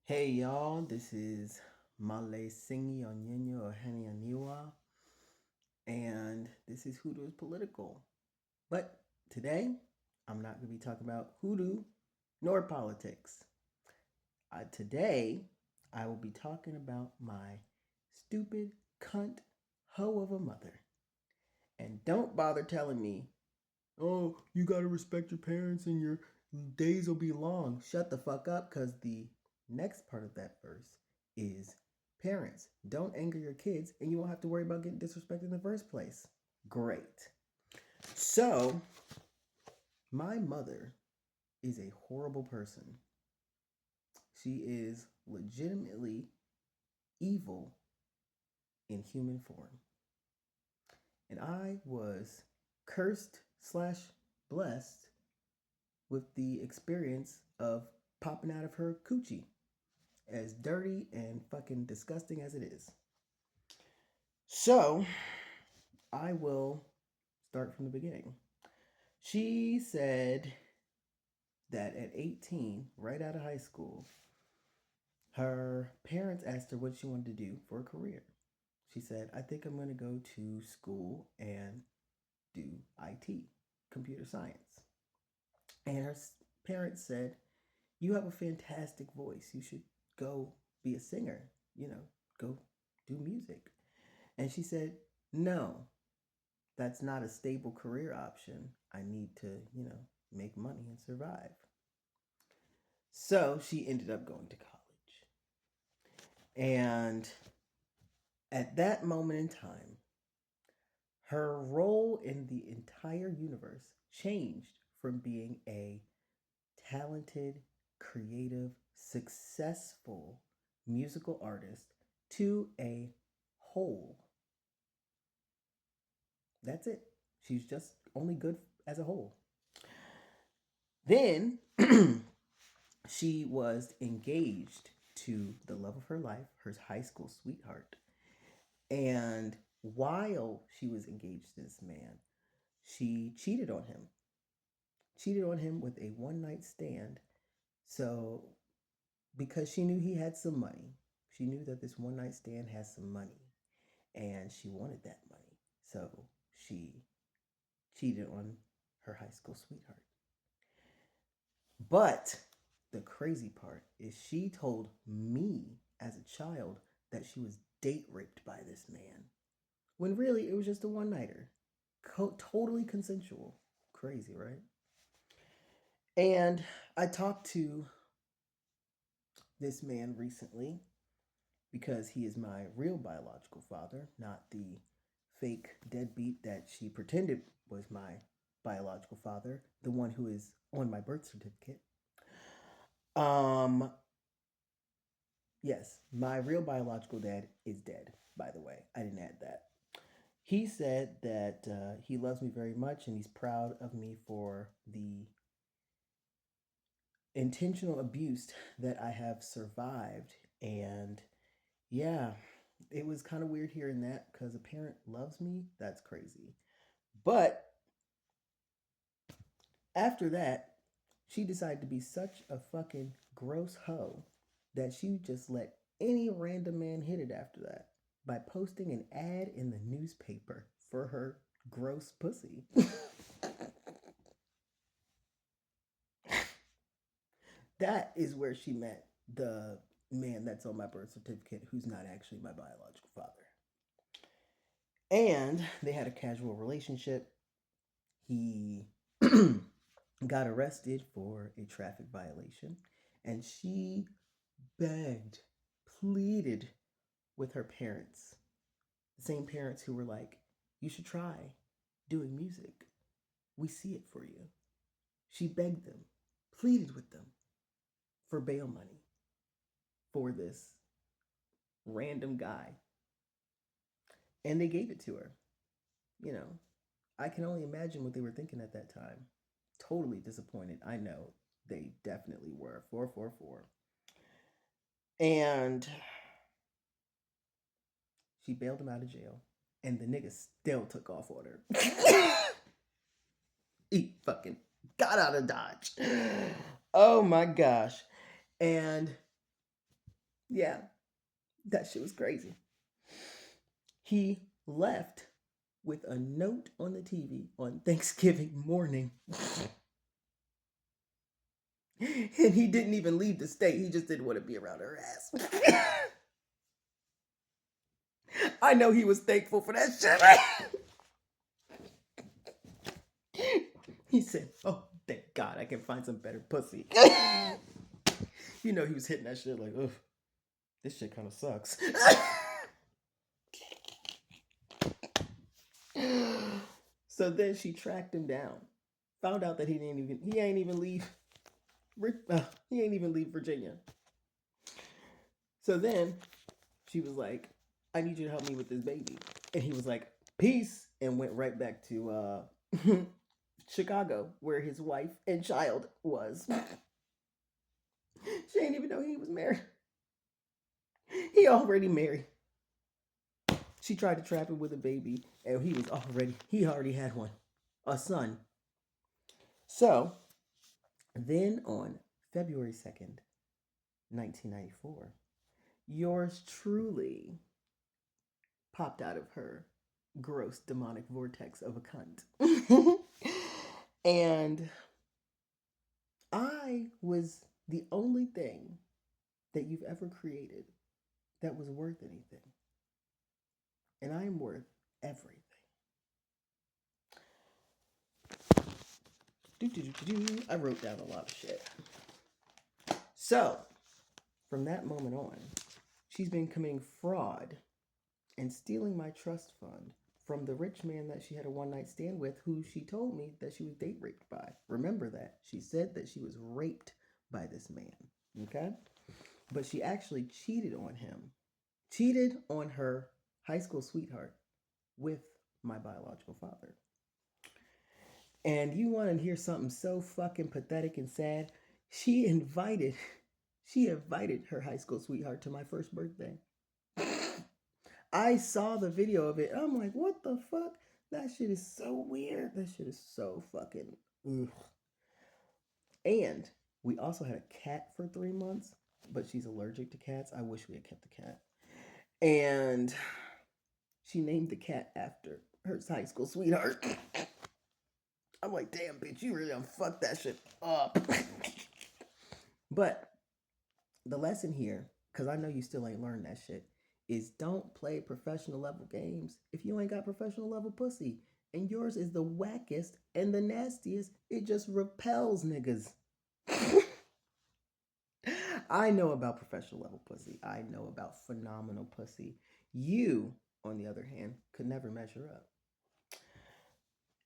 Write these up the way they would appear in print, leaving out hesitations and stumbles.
Hey y'all, this is Male Singi Onyenyo or Hani Aniwa, and this is Hoodoo is Political. But today, I'm not going to be talking about hoodoo nor politics. Today, I will be talking about my stupid cunt hoe of a mother. And don't bother telling me, oh, you got to respect your parents and your days will be long. Shut the fuck up, because the next part of that verse is parents, don't anger your kids and you won't have to worry about getting disrespected in the first place. Great. So, my mother is a horrible person. She is legitimately evil in human form. And I was cursed slash blessed with the experience of popping out of her coochie, as dirty and fucking disgusting as it is. So, I will start from the beginning. She said that at 18, right out of high school, her parents asked her what she wanted to do for a career. She said, I think I'm going to go to school and do IT, computer science. And her parents said, you have a fantastic voice. You should go be a singer, go do music. And she said, no, that's not a stable career option. I need to, make money and survive. So she ended up going to college. And at that moment in time, her role in the entire universe changed from being a talented, creative, successful musical artist to a whole. That's it. She's just only good as a whole. Then she was engaged to the love of her life, her high school sweetheart. And while she was engaged to this man, she cheated on him. Cheated on him with a one night stand. So, because she knew he had some money, she knew that this one night stand has some money, and she wanted that money. So, she cheated on her high school sweetheart. But the crazy part is she told me as a child that she was date raped by this man, when really it was just a one nighter. Totally consensual. Crazy, right? And I talked to this man recently because he is my real biological father, not the fake deadbeat that she pretended was my biological father, the one who is on my birth certificate. Um, yes, my real biological dad is dead, by the way. I didn't add that. He said that he loves me very much and he's proud of me for the intentional abuse that I have survived. And yeah, it was kind of weird hearing that because a parent loves me. That's crazy. But after that, she decided to be such a fucking gross hoe that she just let any random man hit it after that by posting an ad in the newspaper for her gross pussy. That is where she met the man that's on my birth certificate who's not actually my biological father. And they had a casual relationship. He got arrested for a traffic violation, and she begged, pleaded with her parents, the same parents who were like, you should try doing music. We see it for you. She begged them, pleaded with them for bail money for this random guy. And they gave it to her. You know, I can only imagine what they were thinking at that time. Totally disappointed. I know they definitely were. 444. And she bailed him out of jail. And the nigga still took off on her. He fucking got out of Dodge. Oh my gosh. And Yeah, that shit was crazy. He left with a note on the TV on Thanksgiving morning. And he didn't even leave the state. He just didn't want to be around her ass. I know he was thankful for that shit. He said, "Oh, thank God I can find some better pussy." You know, he was hitting that shit like, ugh, this shit kind of sucks. So then she tracked him down, found out that he ain't even leave, he ain't even leave Virginia. So then she was like, "I need you to help me with this baby," and he was like, "Peace," and went right back to Chicago, where his wife and child was. She didn't even know he was married. He already married. She tried to trap him with a baby, and he already had one, a son. So then on February 2nd, 1994, yours truly popped out of her gross demonic vortex of a cunt. And I was the only thing that you've ever created that was worth anything. And I am worth everything. I wrote down a lot of shit. So, from that moment on, she's been committing fraud and stealing my trust fund from the rich man that she had a one night stand with, who she told me that she was date raped by. Remember that. She said that she was raped by this man. Okay? But she actually cheated on him, cheated on her high school sweetheart with my biological father. And you want to hear something so fucking pathetic and sad? She invited she invited her high school sweetheart to my first birthday. I saw the video of it. I'm like, what the fuck? That shit is so weird. That shit is so fucking. Ugh. And we also had a cat for 3 months, but she's allergic to cats. I wish we had kept the cat. And she named the cat after her high school sweetheart. I'm like, damn, bitch, you really done fucked that shit up. But the lesson here, because I know you still ain't learned that shit, is don't play professional level games if you ain't got professional level pussy. And yours is the wackest and the nastiest. It just repels niggas. I know about professional level pussy. I know about phenomenal pussy. You, on the other hand, could never measure up.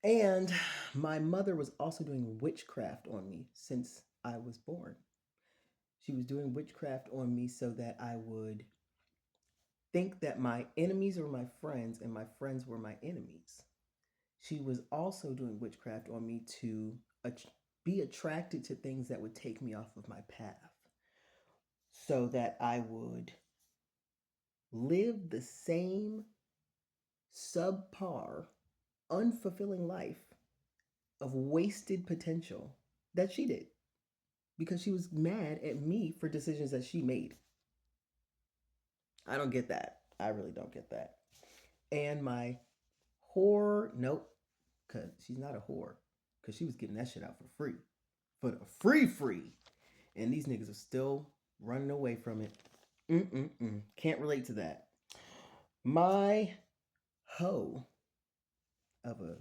And my mother was also doing witchcraft on me since I was born. She was doing witchcraft on me so that I would think that my enemies were my friends and my friends were my enemies. She was also doing witchcraft on me to be attracted to things that would take me off of my path so that I would live the same subpar, unfulfilling life of wasted potential that she did because she was mad at me for decisions that she made. I don't get that. I really don't get that. And my whore, nope, because she's not a whore, because she was giving that shit out for free. For the free. And these niggas are still running away from it. Can't relate to that. My hoe of a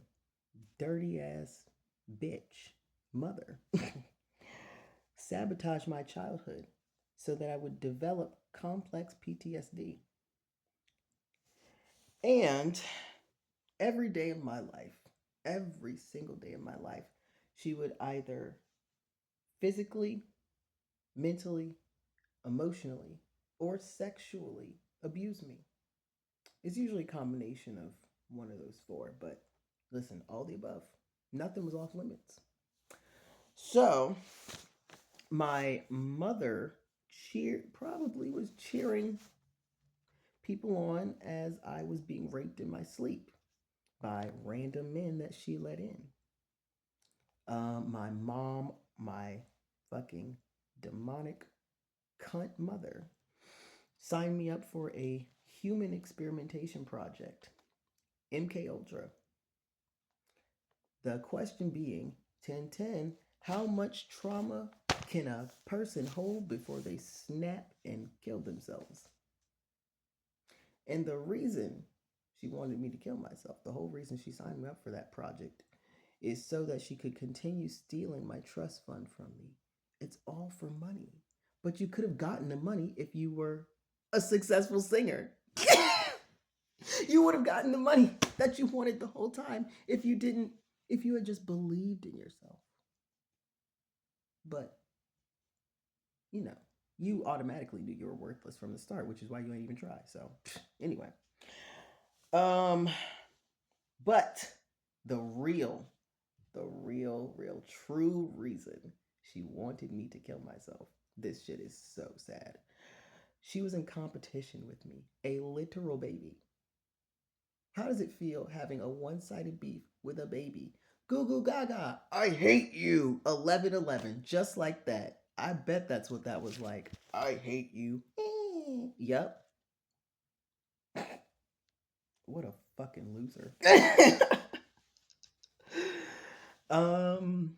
dirty ass bitch mother sabotaged my childhood so that I would develop complex PTSD. And every day of my life, every single day of my life, she would either physically, mentally, emotionally, or sexually abuse me. It's usually a combination of one of those four, but listen, all the above. Nothing was off limits. So, my mother probably was cheering people on as I was being raped in my sleep by random men that she let in. My mom, my fucking demonic cunt mother, signed me up for a human experimentation project, MK Ultra. The question being 1010, how much trauma can a person hold before they snap and kill themselves? And the reason she wanted me to kill myself, the whole reason she signed me up for that project, is so that she could continue stealing my trust fund from me. It's all for money. But you could have gotten the money if you were a successful singer. You would have gotten the money that you wanted the whole time if you had just believed in yourself. But, you know, you automatically knew you were worthless from the start, which is why you ain't even try. So, anyway. Um, but the real, true reason she wanted me to kill myself. This shit is so sad. She was in competition with me, a literal baby. How does it feel having a one sided beef with a baby? Goo goo gaga, I hate you. 1111, just like that. I bet that's what that was like. I hate you. Yep. What a fucking loser. um,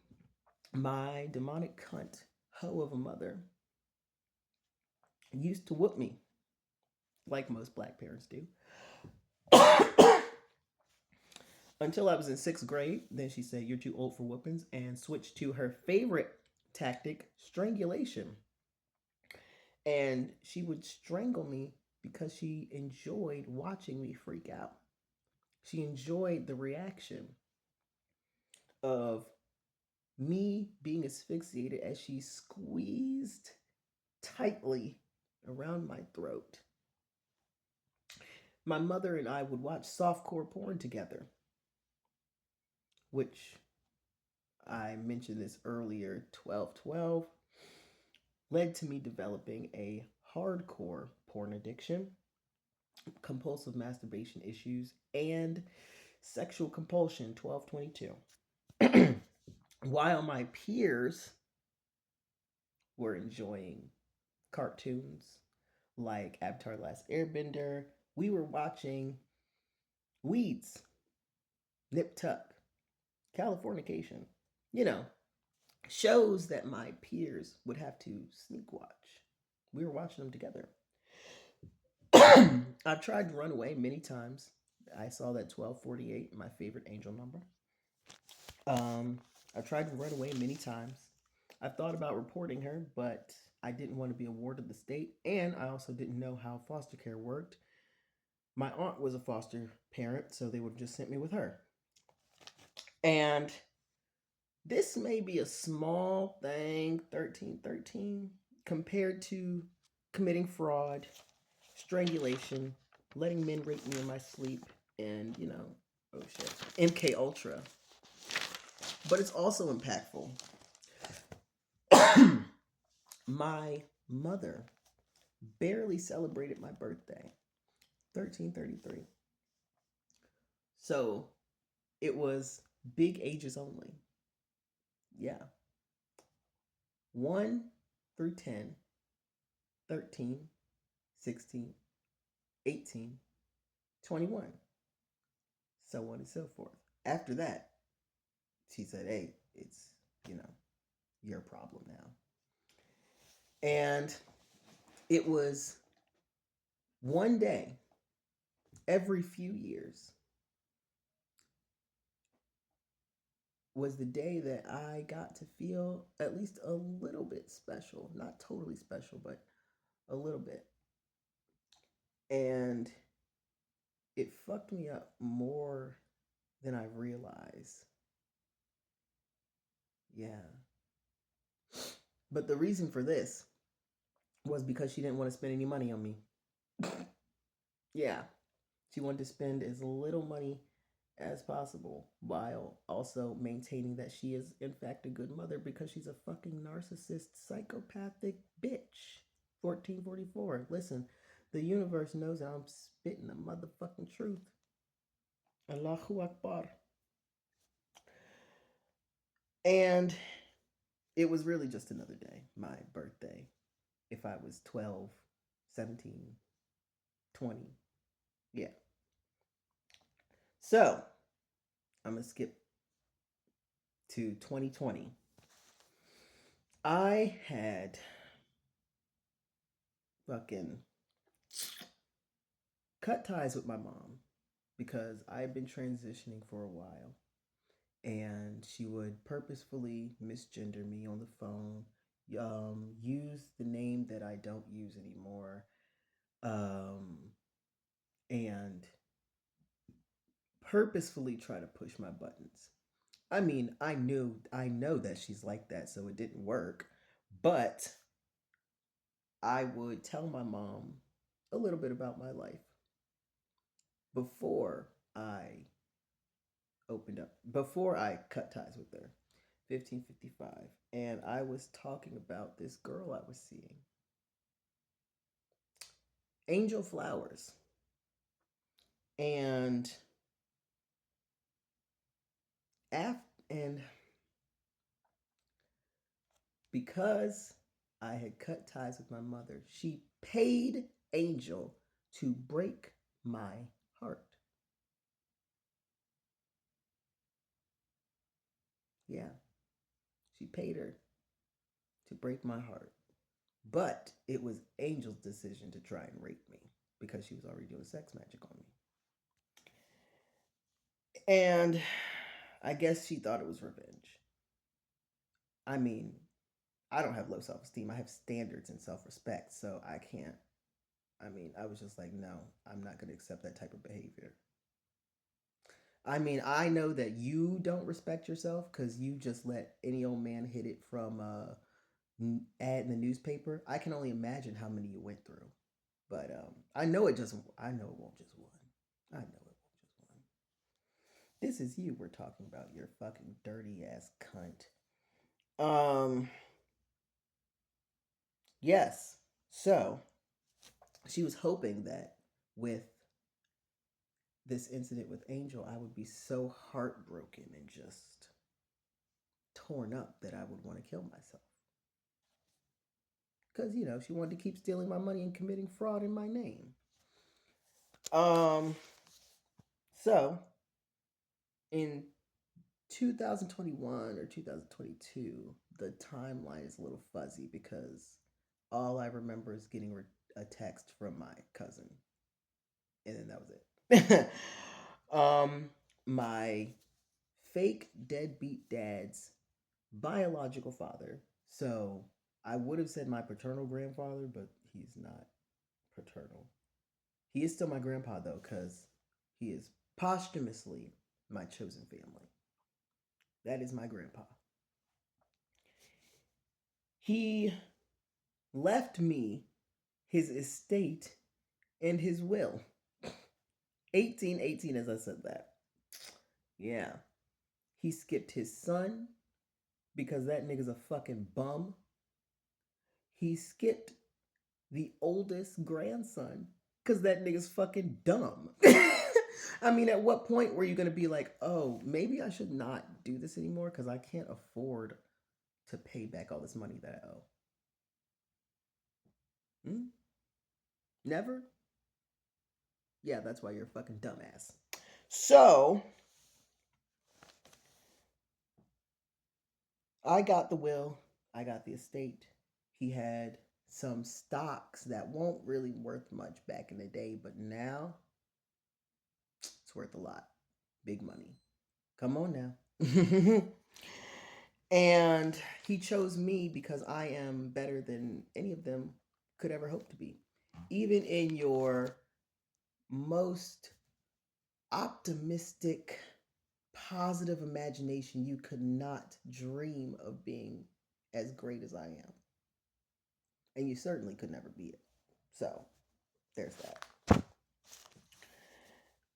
my demonic cunt, hoe of a mother, used to whoop me, like most black parents do. Until I was in sixth grade. Then she said, "You're too old for whoopings," and switched to her favorite tactic, strangulation. And she would strangle me because she enjoyed watching me freak out. She enjoyed the reaction of me being asphyxiated as she squeezed tightly around my throat. My mother and I would watch softcore porn together, which I mentioned this earlier, 1212, led to me developing a hardcore porn addiction, compulsive masturbation issues, and sexual compulsion, 1222. While my peers were enjoying cartoons like Avatar The Last Airbender, we were watching Weeds, Nip Tuck, Californication. You know, shows that my peers would have to sneak watch. We were watching them together. I've tried to run away many times. I saw that 1248, my favorite angel number. I've tried to run away many times. I thought about reporting her, but I didn't want to be a ward of the state, and I also didn't know how foster care worked. My aunt was a foster parent, so they would have just sent me with her. And this may be a small thing, 1313, compared to committing fraud, strangulation, letting men rape me in my sleep, and, oh shit, MK Ultra. But it's also impactful. My mother barely celebrated my birthday, 1333. So it was big ages only. Yeah. 1 through 10, 13, 16, 18, 21, so on and so forth. After that, she said, "Hey, it's, your problem now." And it was one day every few years was the day that I got to feel at least a little bit special. Not totally special, but a little bit. And it fucked me up more than I realized. Yeah. But the reason for this was because she didn't want to spend any money on me. Yeah. She wanted to spend as little money as possible while also maintaining that she is, in fact, a good mother because she's a fucking narcissist, psychopathic bitch. 1444. Listen, the universe knows that I'm spitting the motherfucking truth. Allahu Akbar. And it was really just another day, my birthday. If I was 12, 17, 20. Yeah. So I'm going to skip to 2020. I had fucking cut ties with my mom because I had been transitioning for a while, and she would purposefully misgender me on the phone, use the name that I don't use anymore, um, and purposefully try to push my buttons. I mean, I know that she's like that, so it didn't work, but I would tell my mom a little bit about my life before I before I cut ties with her. 1555. And I was talking about this girl I was seeing. Angel Flowers. And and because I had cut ties with my mother, she paid Angel to break my heart. Yeah, she paid her to break my heart. But it was Angel's decision to try and rape me because she was already doing sex magic on me. And I guess she thought it was revenge. I mean, I don't have low self esteem. I have standards and self respect. So I can't. I mean, I was just like, no, I'm not going to accept that type of behavior. I mean, I know that you don't respect yourself because you just let any old man hit it from ad in the newspaper. I can only imagine how many you went through. But I know it just. I know it won't just one. I know it won't just one. This is you we're talking about. You're fucking dirty ass cunt. Um. Yes. So she was hoping that with this incident with Angel, I would be so heartbroken and just torn up that I would want to kill myself. Because, you know, she wanted to keep stealing my money and committing fraud in my name. Um, so in 2021 or 2022, the timeline is a little fuzzy because all I remember is getting a text from my cousin, and then that was it. My fake deadbeat dad's biological father. So I would have said my paternal grandfather, but he's not paternal. He is still my grandpa though, because he is posthumously my chosen family. That is my grandpa. He left me his estate and his will. 1818 as I said that. Yeah. He skipped his son because that nigga's a fucking bum. He skipped the oldest grandson because that nigga's fucking dumb. I mean, at what point were you going to be like, oh, maybe I should not do this anymore because I can't afford to pay back all this money that I owe? Hmm? Never? Yeah, that's why you're a fucking dumbass. So, I got the will, I got the estate. He had some stocks that won't really worth much back in the day, but now it's worth a lot. Big money. Come on now. And he chose me because I am better than any of them could ever hope to be. Even in your most optimistic, positive imagination, you could not dream of being as great as I am. And you certainly could never be it. So, there's that.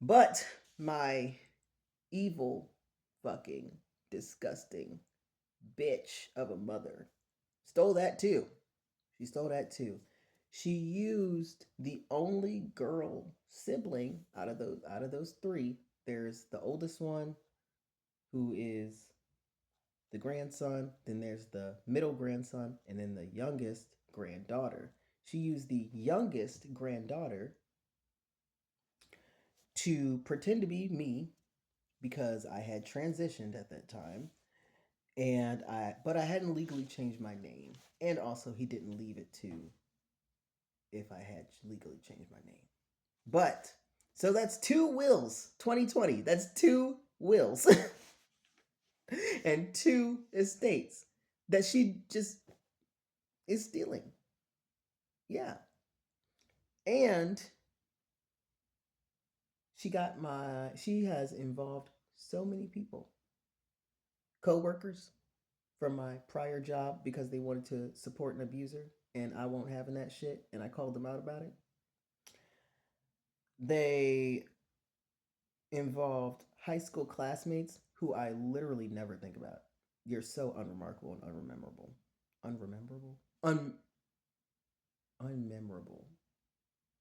But my evil, fucking, disgusting bitch of a mother stole that too. She stole that too. She used the only girl sibling out of those three. There's the oldest one who is the grandson, then there's the middle grandson, and then the youngest granddaughter. She used the youngest granddaughter to pretend to be me because I had transitioned at that time, but I hadn't legally changed my name, and also he didn't leave it to if I had legally changed my name. But so that's two wills, 2020. That's two wills and two estates that she just is stealing. Yeah. And she has involved so many people, co-workers from my prior job because they wanted to support an abuser and I won't having that shit and I called them out about it. They involved high school classmates who I literally never think about. You're so unremarkable and unrememberable. Unrememberable? Unmemorable.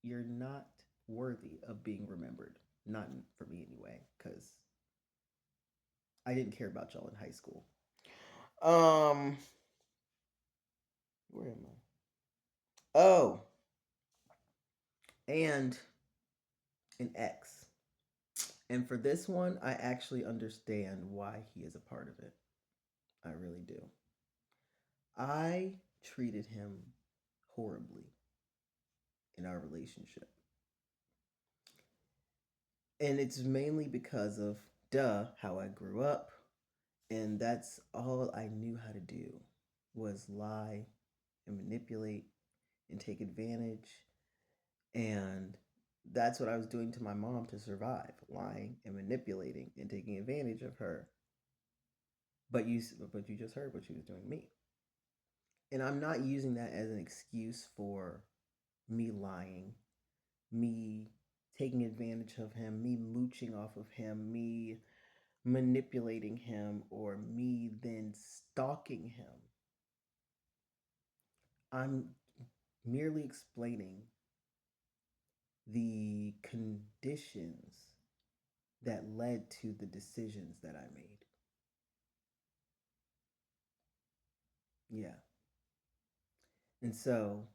You're not worthy of being remembered. Not for me anyway, because I didn't care about y'all in high school. Um, where am I? Oh, and an ex. And for this one, I actually understand why he is a part of it. I really do. I treated him horribly in our relationship. And it's mainly because of, how I grew up. And that's all I knew how to do was lie and manipulate and take advantage. And that's what I was doing to my mom to survive, lying and manipulating and taking advantage of her. But you just heard what she was doing to me. And I'm not using that as an excuse for me lying, me taking advantage of him, me mooching off of him, me manipulating him, or me then stalking him. I'm merely explaining the conditions that led to the decisions that I made. Yeah. And so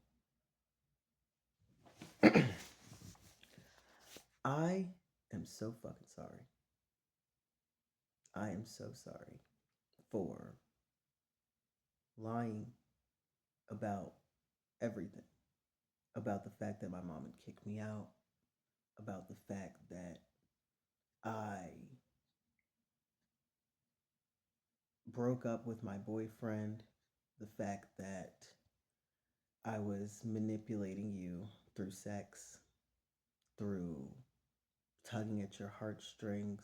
I am so fucking sorry. I am so sorry for lying about everything. About the fact that my mom had kicked me out, about the fact that I broke up with my boyfriend, the fact that I was manipulating you through sex, through tugging at your heartstrings.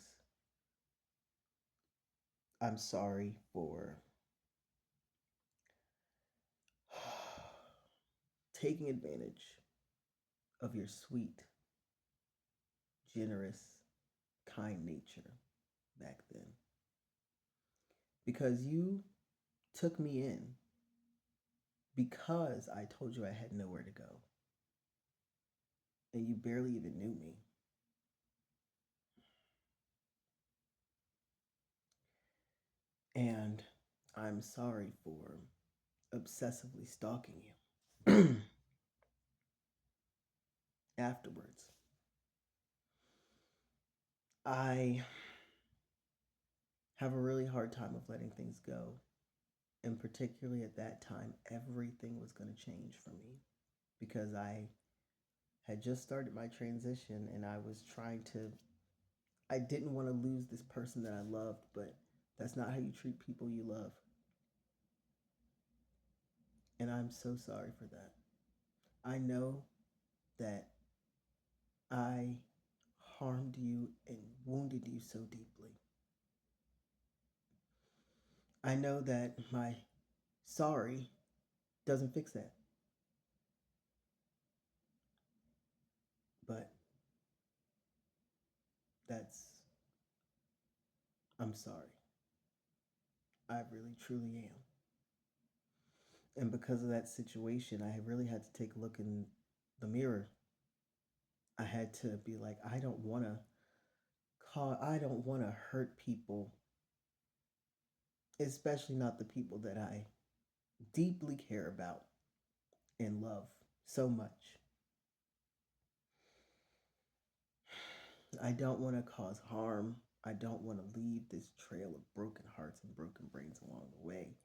I'm sorry for taking advantage of your sweet, generous, kind nature back then. Because you took me in because I told you I had nowhere to go. And you barely even knew me. And I'm sorry for obsessively stalking you afterwards. I have a really hard time of letting things go. And particularly at that time, everything was going to change for me because I had just started my transition and I didn't want to lose this person that I loved, but that's not how you treat people you love. And I'm so sorry for that. I know that I harmed you and wounded you so deeply. I know that my sorry doesn't fix that. But that's, I'm sorry. I really, truly am. And because of that situation, I really had to take a look in the mirror. I had to be like, I don't want to hurt people, especially not the people that I deeply care about and love. so much. I don't want to cause harm. I don't want to leave this trail of broken hearts and broken brains along the way.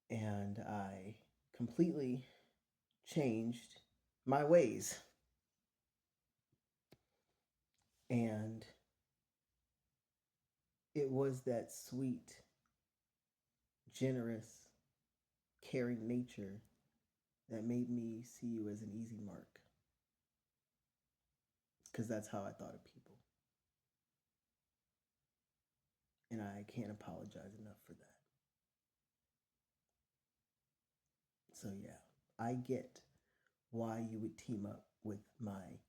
And I completely changed my ways. And it was that sweet, generous, caring nature that made me see you as an easy mark. Because that's how I thought of people. And I can't apologize enough for that. So, yeah, I get why you would team up with my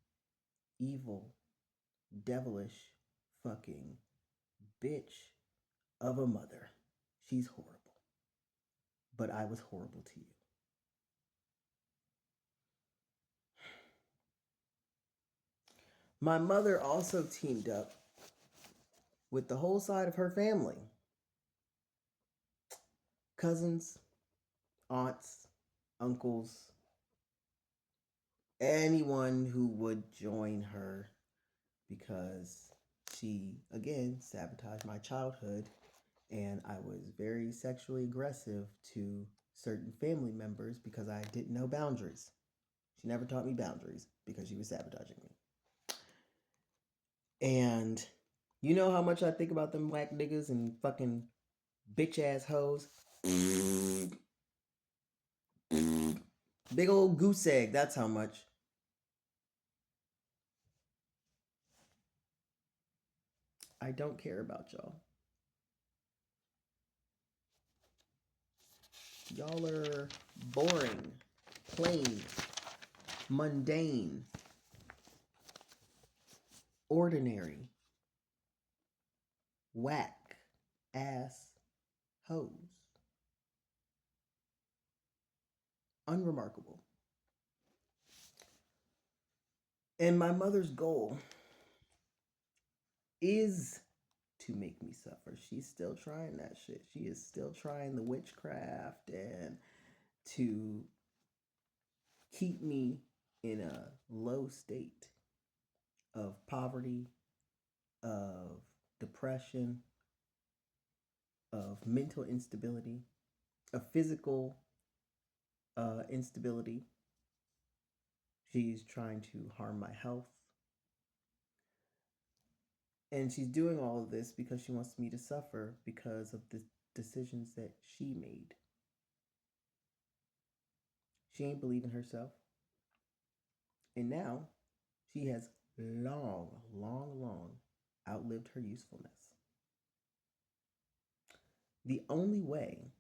evil, devilish, fucking bitch of a mother. She's horrible. But I was horrible to you. My mother also teamed up with the whole side of her family, cousins, aunts, uncles, anyone who would join her, because she, again, sabotaged my childhood, and I was very sexually aggressive to certain family members because I didn't know boundaries. She never taught me boundaries because she was sabotaging me. And you know how much I think about them whack niggas and fucking bitch ass hoes? Big old goose egg, that's how much. I don't care about y'all. Y'all are boring, plain, mundane, ordinary, whack ass hoes. Unremarkable. And my mother's goal is to make me suffer. She's still trying that shit. She is still trying the witchcraft and to keep me in a low state of poverty, of depression, of mental instability, of physical instability. She's trying to harm my health. And she's doing all of this because she wants me to suffer because of the decisions that she made. She ain't believe in herself. And now she has long outlived her usefulness. The only way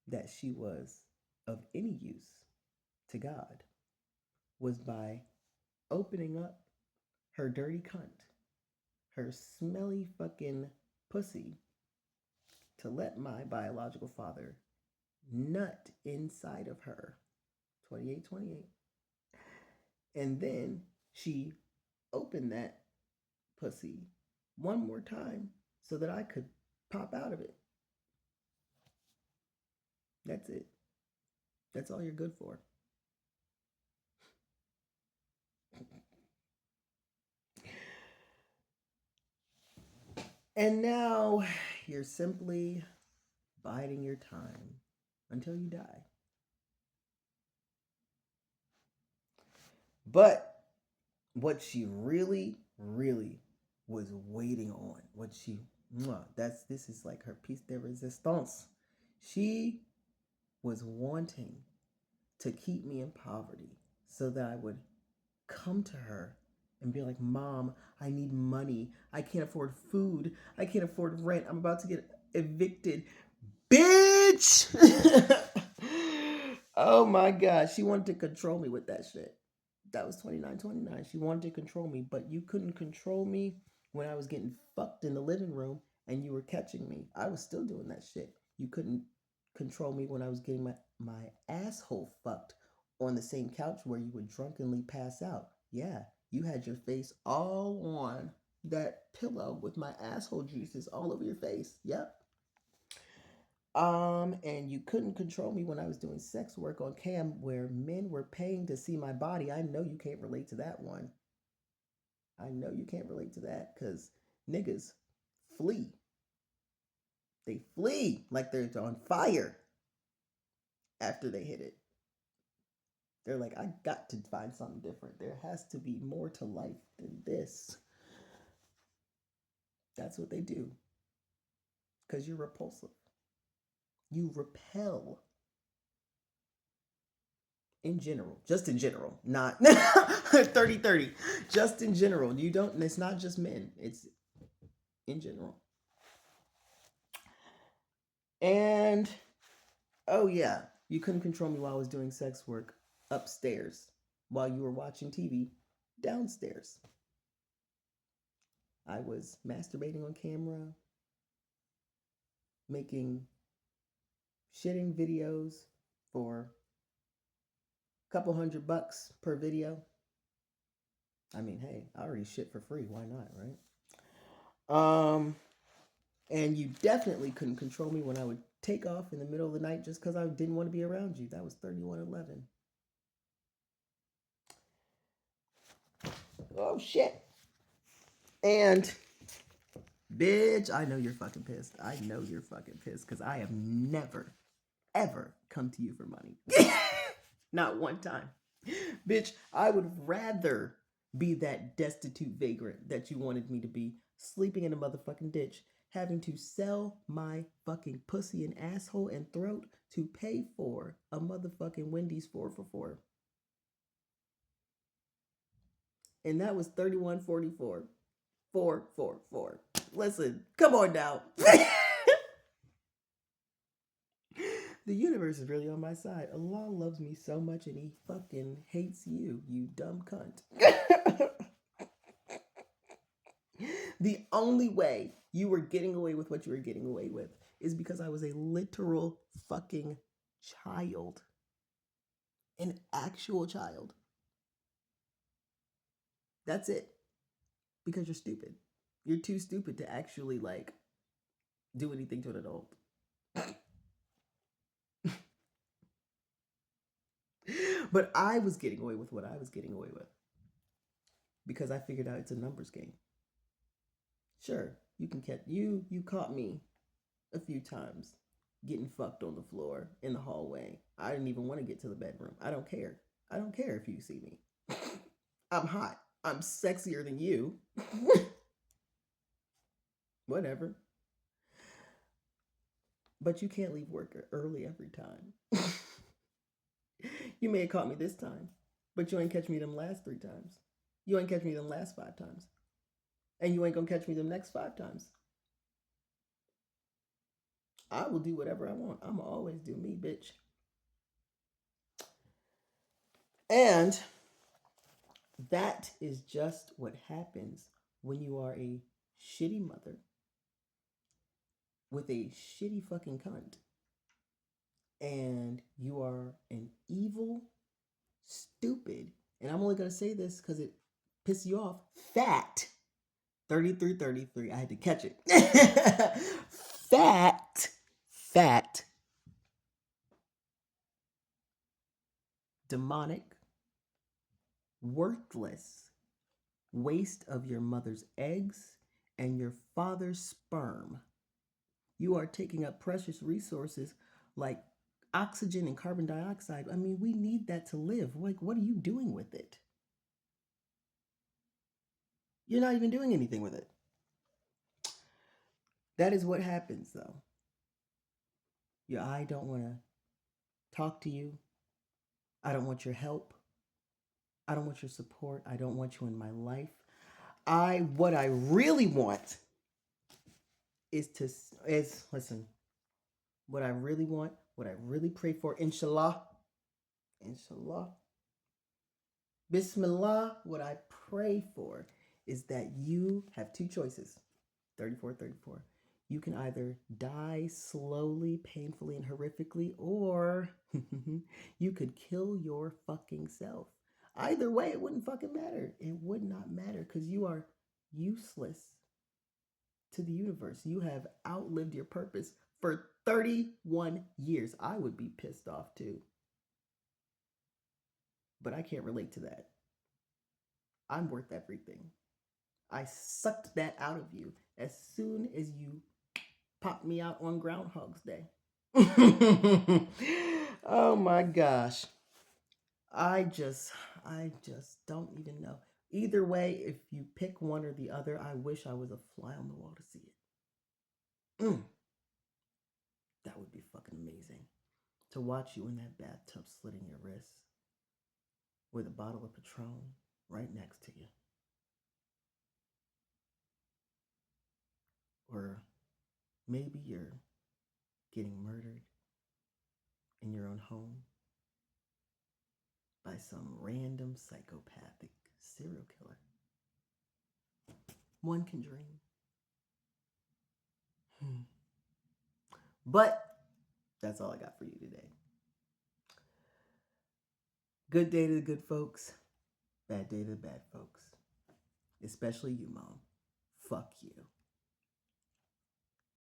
that she was of any use to God was by opening up her dirty cunt, her smelly fucking pussy, to let my biological father nut inside of her. 2828. And then she opened that pussy one more time so that I could pop out of it. That's it. That's all you're good for. And now you're simply biding your time until you die. But what she really was waiting on, this is like her piece de resistance. She was wanting to keep me in poverty so that I would come to her and be like, Mom, I need money. I can't afford food. I can't afford rent. I'm about to get evicted. Bitch! Oh my God. She wanted to control me with that shit. That was 2929. She wanted to control me, but you couldn't control me when I was getting fucked in the living room and you were catching me. I was still doing that shit. You couldn't control me when I was getting my asshole fucked on the same couch where you would drunkenly pass out. Yeah, you had your face all on that pillow with my asshole juices all over your face. Yep. And you couldn't control me when I was doing sex work on cam where men were paying to see my body. I know you can't relate to that one. I know you can't relate to that because niggas flee. They flee like they're on fire after they hit it. They're like, I got to find something different. There has to be more to life than this. That's what they do because you're repulsive. You repel in general, just in general, not 30-30, just in general. You don't, it's not just men, it's in general. And oh, yeah, you couldn't control me while I was doing sex work upstairs while you were watching TV downstairs. I was masturbating on camera, making shitting videos for a couple $100 per video. I mean, hey, I already shit for free. Why not, right? And you definitely couldn't control me when I would take off in the middle of the night just because I didn't want to be around you. That was 3111. Oh, shit. And, bitch, I know you're fucking pissed. I know you're fucking pissed because I have never, ever come to you for money. Not one time. Bitch, I would rather be that destitute vagrant that you wanted me to be, sleeping in a motherfucking ditch, having to sell my fucking pussy and asshole and throat to pay for a motherfucking Wendy's 4 for $4. And that was 31.44. 4 for $4. Listen, come on now. The universe is really on my side. Allah loves me so much and he fucking hates you, you dumb cunt. The only way you were getting away with what you were getting away with is because I was a literal fucking child. An actual child. That's it. Because you're stupid. You're too stupid to actually like do anything to an adult. But I was getting away with what I was getting away with because I figured out it's a numbers game. Sure, you can catch you caught me a few times getting fucked on the floor in the hallway. I didn't even want to get to the bedroom. I don't care. I don't care if you see me. I'm hot. I'm sexier than you. Whatever. But you can't leave work early every time. You may have caught me this time, but you ain't catch me them last 3 times. You ain't catch me them last 5 times. And you ain't gonna catch me them next 5 times. I will do whatever I want. I'ma always do me, bitch. And that is just what happens when you are a shitty mother with a shitty fucking cunt. And you are an evil, stupid, and I'm only going to say this because it pisses you off, fat, 33. I had to catch it. Fat, demonic, worthless waste of your mother's eggs and your father's sperm. You are taking up precious resources like oxygen and carbon dioxide. I mean, we need that to live. Like, what are you doing with it? You're not even doing anything with it. That is what happens, though. I don't want to talk to you. I don't want your help. I don't want your support. I don't want you in my life. What I really want listen, what I really want, what I really pray for, inshallah, bismillah, what I pray for is that you have 2 choices. 34. You can either die slowly, painfully, and horrifically, or you could kill your fucking self. Either way, it wouldn't fucking matter. It would not matter because you are useless to the universe. You have outlived your purpose for 31 years. I would be pissed off too. But I can't relate to that. I'm worth everything. I sucked that out of you as soon as you popped me out on Groundhog's Day. Oh my gosh. I just don't even know. Either way, if you pick one or the other, I wish I was a fly on the wall to see it. That would be fucking amazing. To watch you in that bathtub slitting your wrists with a bottle of Patron right next to you. Or maybe you're getting murdered in your own home by some random psychopathic serial killer. One can dream. But that's all I got for you today. Good day to the good folks. Bad day to the bad folks. Especially you, Mom. Fuck you.